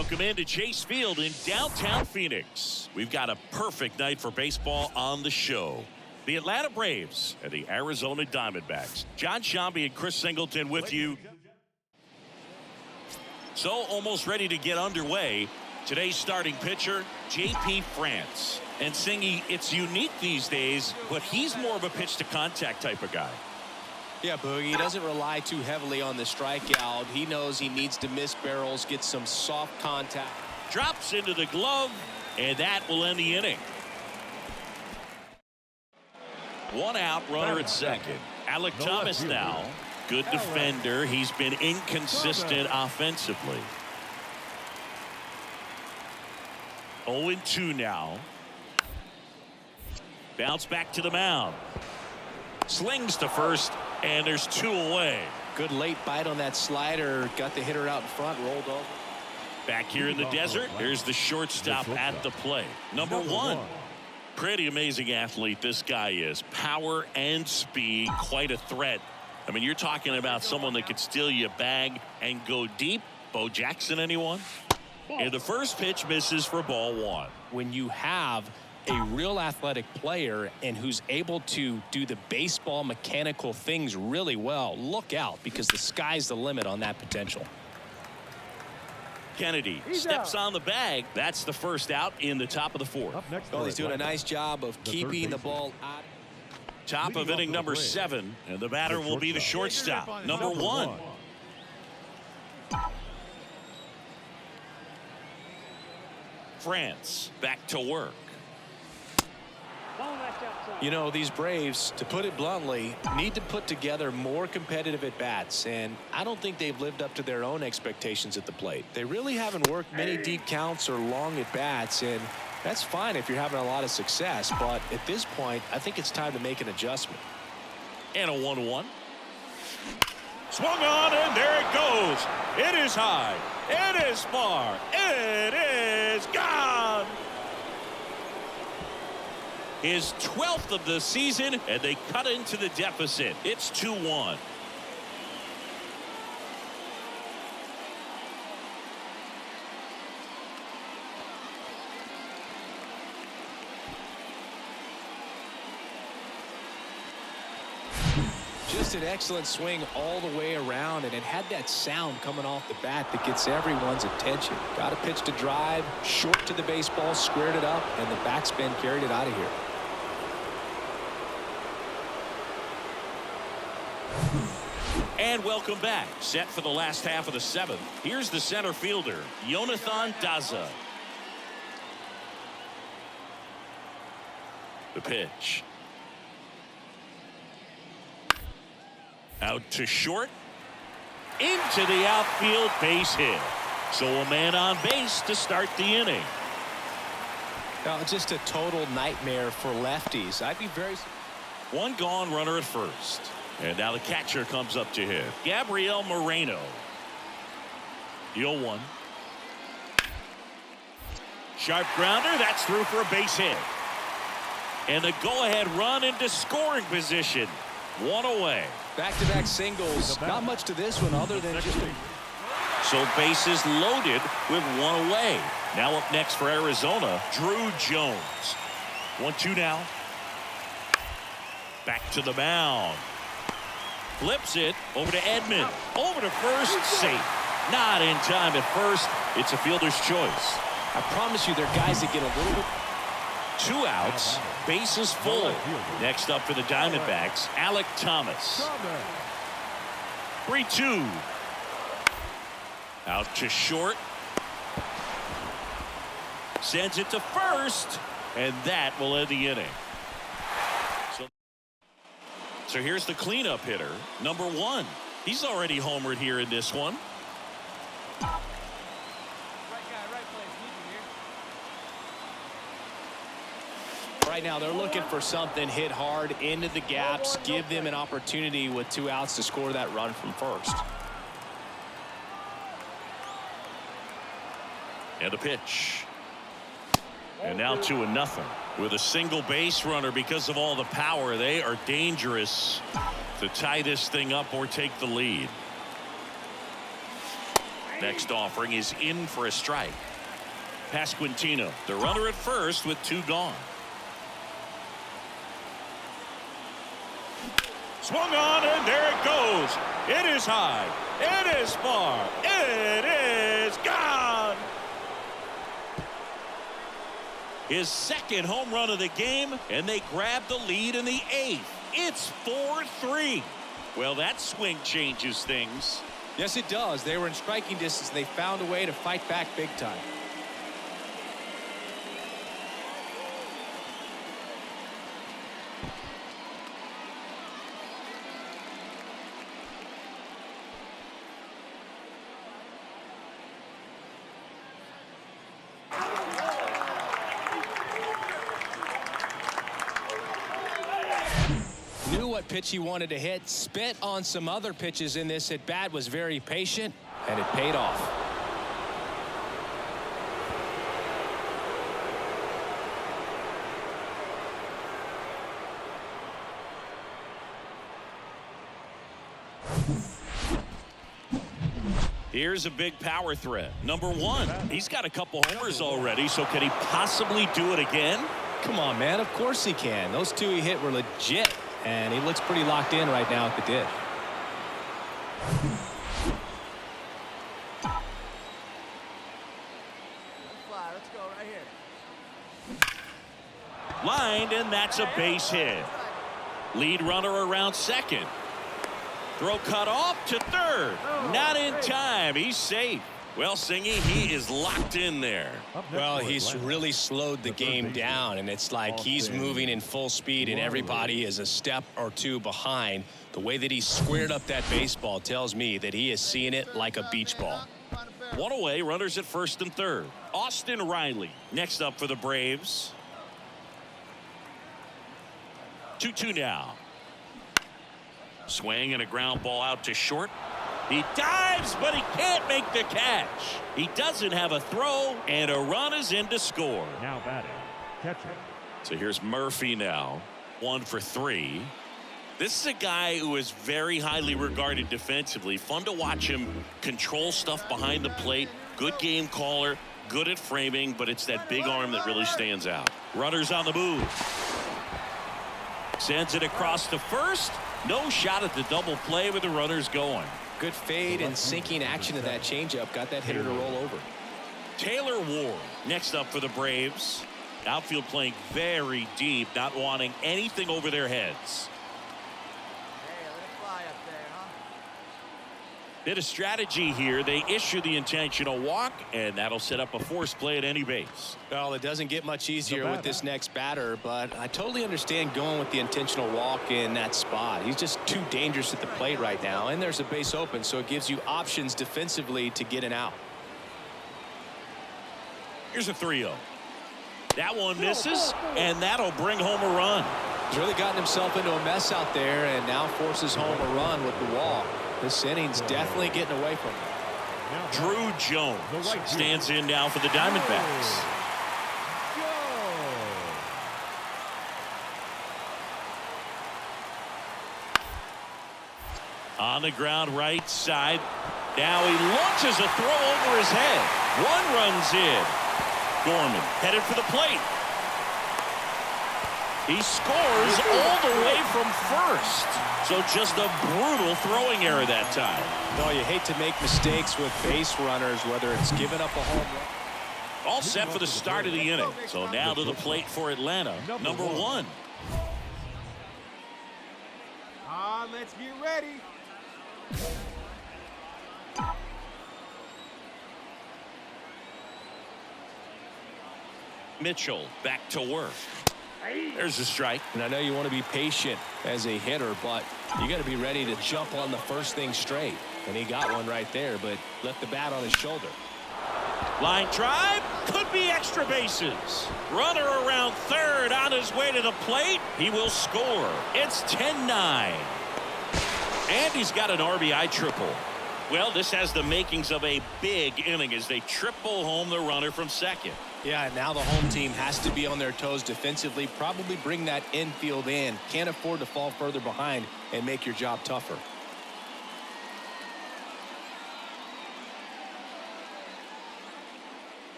Welcome into Chase Field in downtown Phoenix. We've got a perfect night for baseball on the show. The Atlanta Braves and the Arizona Diamondbacks. John Shambi and Chris Singleton with you. So almost ready to get underway. Today's starting pitcher, J.P. France. And Singy, it's unique these days, but he's more of a pitch to contact type of guy. Yeah, Boogie, he doesn't rely too heavily on the strikeout. He knows he needs to miss barrels, get some soft contact. Drops into the glove, and that will end the inning. One out, runner at second. Alec Thomas now. Good defender. He's been inconsistent offensively. 0-2 now. Bounce back to the mound. Slings to first, and there's 2 away. Good late bite on that slider. Got the hitter out in front, rolled over. Back here in the desert, here's the shortstop at the plate. Number 1. Pretty amazing athlete this guy is. Power and speed, quite a threat. I mean, you're talking about someone that could steal you a bag and go deep. Bo Jackson, anyone? And the first pitch misses for ball 1. When you have a real athletic player and who's able to do the baseball mechanical things really well, look out, because the sky's the limit on that potential. Kennedy steps on the bag. That's the first out in the top of the 4th. Well, he's doing a nice job of keeping the ball out. Top of inning number 7, and the batter will be the shortstop, number 1. France back to work. You know, these Braves, to put it bluntly, need to put together more competitive at-bats, and I don't think they've lived up to their own expectations at the plate. They really haven't worked many deep counts or long at-bats, and that's fine if you're having a lot of success, but at this point, I think it's time to make an adjustment. And a 1-1. Swung on, and there it goes. It is high. It is far. It is gone. His 12th of the season, and they cut into the deficit. It's 2-1. Just an excellent swing all the way around, and it had that sound coming off the bat that gets everyone's attention. Got a pitch to drive, short to the baseball, squared it up, and the backspin carried it out of here. And welcome back. Set for the last half of the 7th. Here's the center fielder, Jonathan Daza. The pitch. Out to short. Into the outfield, base hit. So a man on base to start the inning. Now, just a total nightmare for lefties. I'd be very... 1 gone, runner at first. And now the catcher comes up to hit. Gabriel Moreno. The 0-1. Sharp grounder. That's through for a base hit. And the go-ahead run into scoring position. 1 away. Back-to-back singles. Not much to this one other than just So bases loaded with 1 away. Now up next for Arizona, Drew Jones. 1-2 now. Back to the mound. Flips it over to Edman. Over to first, safe. Not in time at first. It's a fielder's choice. I promise you, there are guys that get a little bit. 2 outs, bases full. Next up for the Diamondbacks, Alec Thomas. 3-2. Out to short. Sends it to first, and that will end the inning. So here's the cleanup hitter, number 1. He's already homered here in this one. Right now, they're looking for something hit hard into the gaps, give them an opportunity with 2 outs to score that run from first. And a pitch. And now 2-0. With a single base runner, because of all the power, they are dangerous to tie this thing up or take the lead. Next offering is in for a strike. Pasquantino, the runner at first with 2 gone. Swung on, and there it goes. It is high. It is far. It is gone. His second home run of the game, and they grab the lead in the 8th. It's 4-3. Well, that swing changes things. Yes, it does. They were in striking distance. They found a way to fight back big time. Knew what pitch he wanted to hit, spit on some other pitches in this at bat, was very patient, and it paid off. Here's a big power threat. Number 1. He's got a couple homers already, so can he possibly do it again? Come on, man. Of course he can. Those 2 he hit were legit. And he looks pretty locked in right now at the dish. Let's go right here. Lined, and that's a base hit. Lead runner around second. Throw cut off to third. Not in time. He's safe. Well, Singy, he is locked in there. Well, he's really slowed the game down, and it's like he's moving in full speed, and everybody is a step or 2 behind. The way that he squared up that baseball tells me that he is seeing it like a beach ball. 1 away, runners at first and third. Austin Riley next up for the Braves. 2-2 now. Swing and a ground ball out to short. He dives, but he can't make the catch. He doesn't have a throw, and a run is in to score. Now batting, catcher. So here's Murphy now, 1 for 3. This is a guy who is very highly regarded defensively. Fun to watch him control stuff behind the plate. Good game caller, good at framing, but it's that big arm that really stands out. Runners on the move. Sends it across to first. No shot at the double play with the runners going. Good fade and sinking action of that changeup. Got that hitter to roll over. Taylor Ward next up for the Braves. Outfield playing very deep, not wanting anything over their heads. Hey, let it fly up there, huh? Bit of strategy here. They issue the intentional walk, and that'll set up a force play at any base. Well, it doesn't get much easier with this next batter, but I totally understand going with the intentional walk in that spot. He's just too dangerous at the plate right now, and there's a base open, so it gives you options defensively to get an out. Here's a 3-0. That one misses, and that'll bring home a run. He's really gotten himself into a mess out there, and now forces home a run with the walk. This inning's definitely getting away from him. Drew Jones stands in now for the Diamondbacks. On the ground right side. Now he launches a throw over his head. 1 runs in. Gorman headed for the plate. He scores all the way from first. So just a brutal throwing error that time. No, you hate to make mistakes with base runners, whether it's giving up a home run. All set for the start of the inning. So now to the plate for Atlanta. Number 1. Let's get ready. Mitchell back to work. There's a strike. And I know you want to be patient as a hitter, but you got to be ready to jump on the first thing straight. And he got one right there, but left the bat on his shoulder. Line drive, could be extra bases. Runner around third on his way to the plate. He will score. It's 10-9. And he's got an RBI triple. Well, this has the makings of a big inning as they triple home the runner from second. Yeah, and now the home team has to be on their toes defensively, probably bring that infield in. Can't afford to fall further behind and make your job tougher.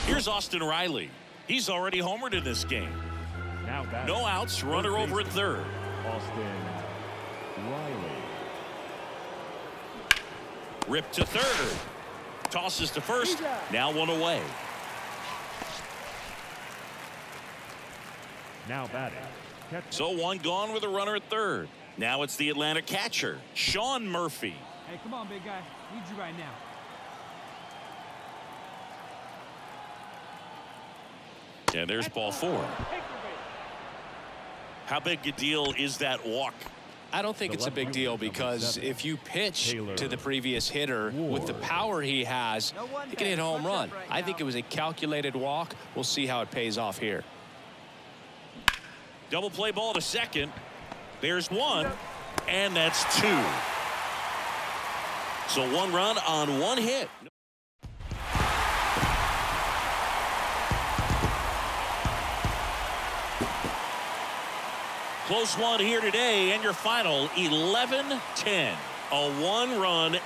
Here's Austin Riley. He's already homered in this game. Now No outs, runner over at third. Austin Riley. Rip to third. Tosses to first. Now one away. Now batting. So one gone with a runner at third. Now it's the Atlanta catcher, Sean Murphy. Hey, come on, big guy. Need you right now. And there's ball four. How big a deal is that walk? I don't think it's a big deal because if you pitch to the previous hitter with the power he has, he can hit a home run. I think it was a calculated walk. We'll see how it pays off here. Double play ball to second. There's one, and that's two. So one run on one hit. Close one here today, and your final 11-10. A one-run